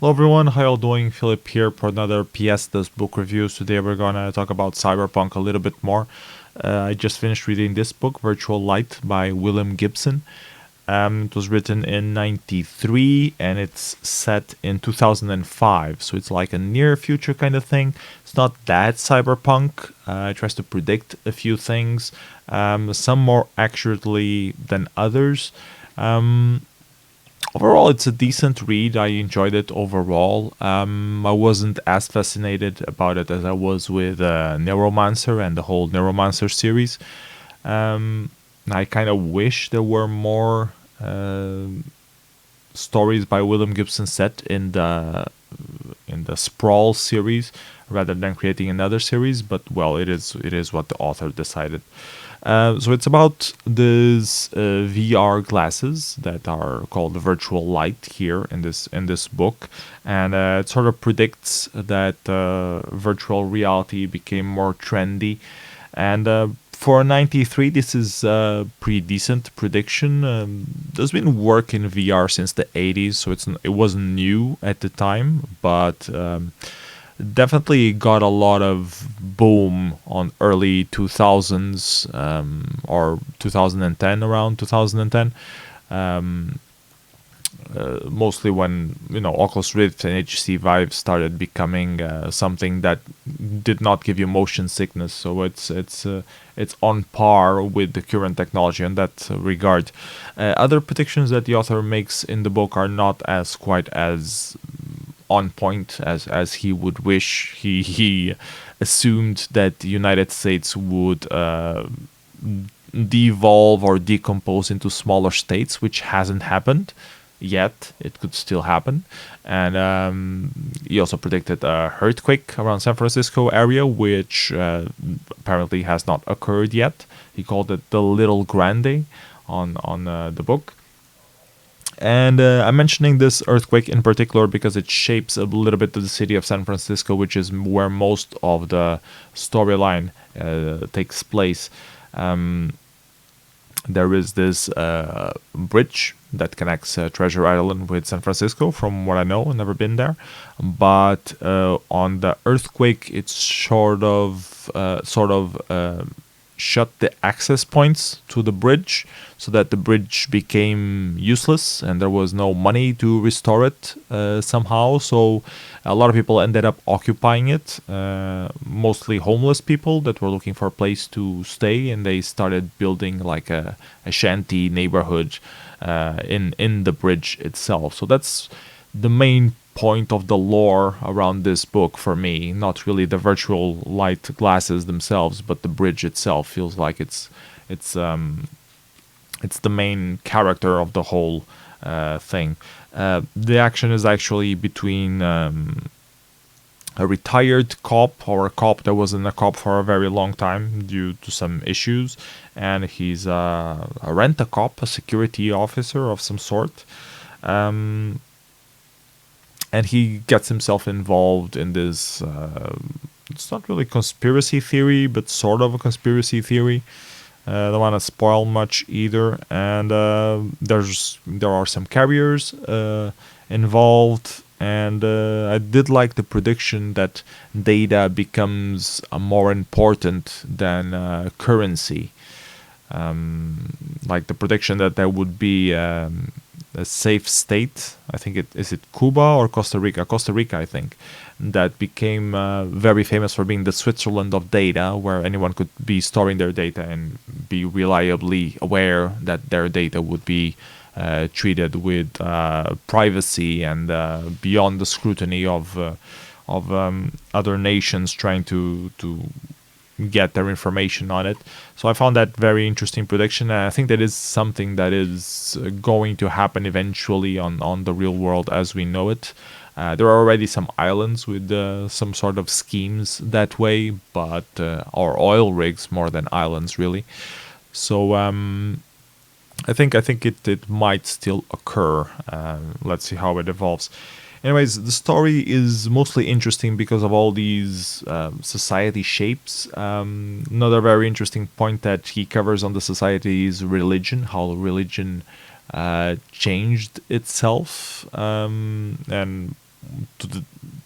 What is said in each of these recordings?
Hello everyone, how y'all doing? Philip here for another PS This Book Reviews. Today we're gonna talk about cyberpunk a little bit more. I just finished reading this book, Virtual Light by William Gibson. It was written in 93 and it's set in 2005, so it's like a near future kind of thing. It's not that cyberpunk. It tries to predict a few things, some more accurately than others. Overall, it's a decent read. I enjoyed it overall. I wasn't as fascinated about it as I was with Neuromancer and the whole Neuromancer series. Um, I kind of wish there were more stories by William Gibson set in the Sprawl series rather than creating another series. But well, it is what the author decided. So it's about these VR glasses that are called virtual light here in this book, and it sort of predicts that virtual reality became more trendy, and for 93, this is a pretty decent prediction. There's been work in VR since the 80s, so it wasn't new at the time, but definitely got a lot of boom on early 2000s, or 2010, around 2010. um, Mostly when Oculus Rift and HTC Vive started becoming something that did not give you motion sickness, so it's on par with the current technology in that regard. Other predictions that the author makes in the book are not as quite as on point as he would wish. He assumed that the United States would devolve or decompose into smaller states, which hasn't happened yet. It could still happen. And he also predicted a earthquake around San Francisco area, which apparently has not occurred yet. He called it the Little Grande on the book. And I'm mentioning this earthquake in particular because it shapes a little bit the city of San Francisco, which is where most of the storyline takes place. There is this bridge that connects Treasure Island with San Francisco, from what I know. I've never been there. But on the earthquake, it's sort of shut the access points to the bridge, so that the bridge became useless and there was no money to restore it somehow. So a lot of people ended up occupying it, mostly homeless people that were looking for a place to stay, and they started building like a shanty neighborhood in the bridge itself. So that's the main point of the lore around this book for me. Not really the virtual light glasses themselves, but the bridge itself feels like it's the main character of the whole thing. The action is actually between a retired cop, or a cop that wasn't a cop for a very long time due to some issues, and he's a rent-a-cop, a security officer of some sort. And he gets himself involved in this, it's not really conspiracy theory, but sort of a conspiracy theory. Don't want to spoil much either. And there are some carriers involved, and I did like the prediction that data becomes more important than currency. Like the prediction that there would be a safe state. I think it Cuba or Costa Rica. Costa Rica, I think, that became very famous for being the Switzerland of data, where anyone could be storing their data and be reliably aware that their data would be treated with privacy and beyond the scrutiny of other nations trying to get their information on it. So I found that very interesting prediction, and I think that is something that is going to happen eventually on the real world as we know it. There are already some islands with some sort of schemes that way, but or oil rigs more than islands, really. So I think it might still occur. Let's see how it evolves. Anyways, the story is mostly interesting because of all these society shapes. Another very interesting point that he covers on the society is religion, how religion changed itself, and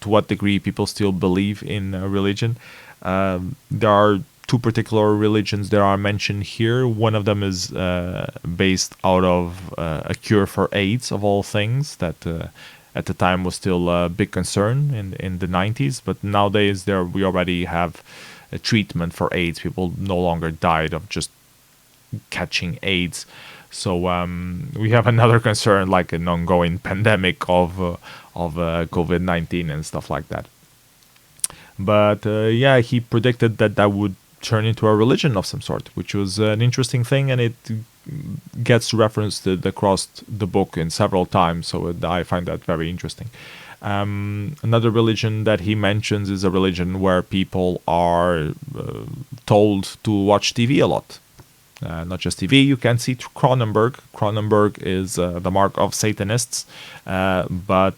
to what degree people still believe in religion. There are two particular religions that are mentioned here. One of them is based out of a cure for AIDS, of all things, that at the time was still a big concern in the 90s. But nowadays, we already have a treatment for AIDS. People no longer died of just catching AIDS. So we have another concern, like an ongoing pandemic of COVID-19 and stuff like that. But yeah, he predicted that that would turn into a religion of some sort, which was an interesting thing, and it gets referenced across the book in several times. So I find that very interesting. Another religion that he mentions is a religion where people are told to watch TV a lot. Not just TV, you can see Cronenberg. Cronenberg is the mark of Satanists, but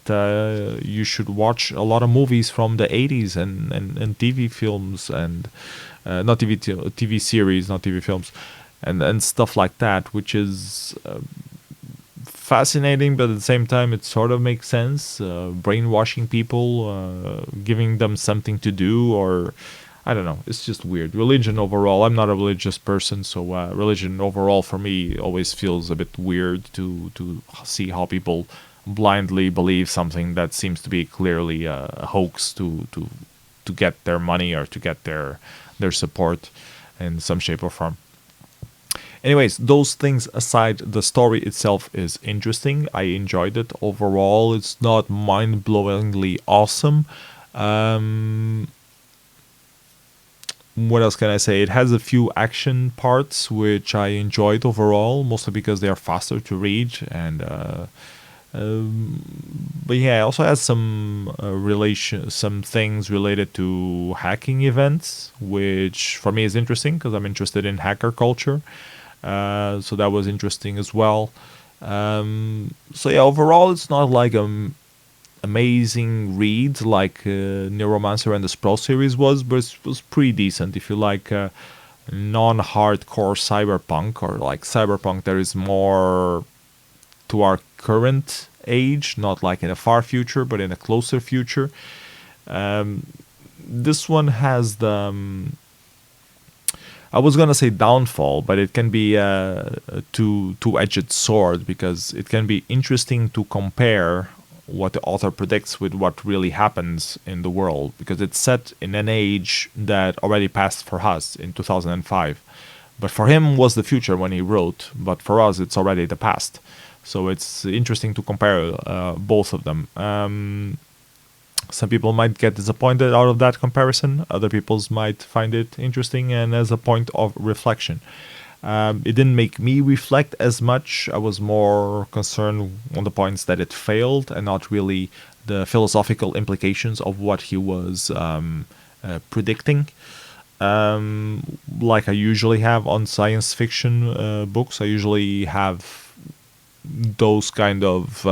you should watch a lot of movies from the 80s and TV films and not TV series, not TV films, and stuff like that, which is fascinating, but at the same time, it sort of makes sense. Brainwashing people, giving them something to do, or I don't know. It's just weird. Religion overall, I'm not a religious person, so religion overall for me always feels a bit weird to see how people blindly believe something that seems to be clearly a hoax to get their money or to get their support in some shape or form. Anyways, those things aside, the story itself is interesting. I enjoyed it overall. It's not mind-blowingly awesome. What else can I say? It has a few action parts which I enjoyed overall, mostly because they are faster to read, and but yeah, it also has some some things related to hacking events, which for me is interesting because I'm interested in hacker culture. So that was interesting as well. So yeah, overall, it's not like amazing read like Neuromancer and the Sprawl series was, but it was pretty decent. If you like non-hardcore cyberpunk, or like cyberpunk that is more to our current age, not like in a far future, but in a closer future. This one has the I was gonna say downfall, but it can be a two-edged sword, because it can be interesting to compare what the author predicts with what really happens in the world, because it's set in an age that already passed for us in 2005. But for him was the future when he wrote, but for us it's already the past. So it's interesting to compare both of them. Some people might get disappointed out of that comparison. Other people might find it interesting and as a point of reflection. It didn't make me reflect as much. I was more concerned on the points that it failed, and not really the philosophical implications of what he was predicting. Like I usually have on science fiction books, I usually have those kind of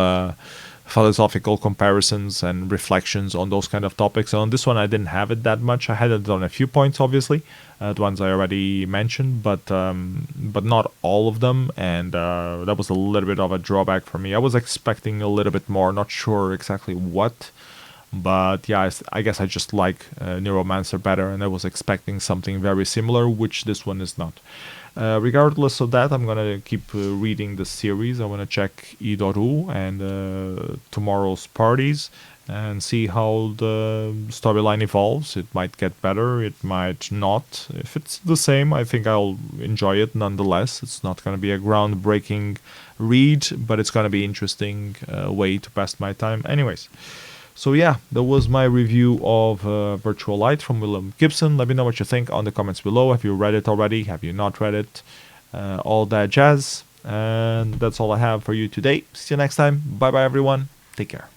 philosophical comparisons and reflections on those kind of topics. And on this one, I didn't have it that much. I had it on a few points, obviously, the ones I already mentioned, but not all of them. And that was a little bit of a drawback for me. I was expecting a little bit more, not sure exactly what. But yeah, I guess I just like Neuromancer better, and I was expecting something very similar, which this one is not. Regardless of that, I'm gonna keep reading the series. I want to check E.U and tomorrow's parties and see how the storyline evolves. It might get better, it might not. If it's the same, I think I'll enjoy it nonetheless. It's not gonna be a groundbreaking read, but it's gonna be interesting way to pass my time. Anyways. So yeah, that was my review of Virtual Light from William Gibson. Let me know what you think on the comments below. Have you read it already? Have you not read it? All that jazz. And that's all I have for you today. See you next time. Bye bye everyone. Take care.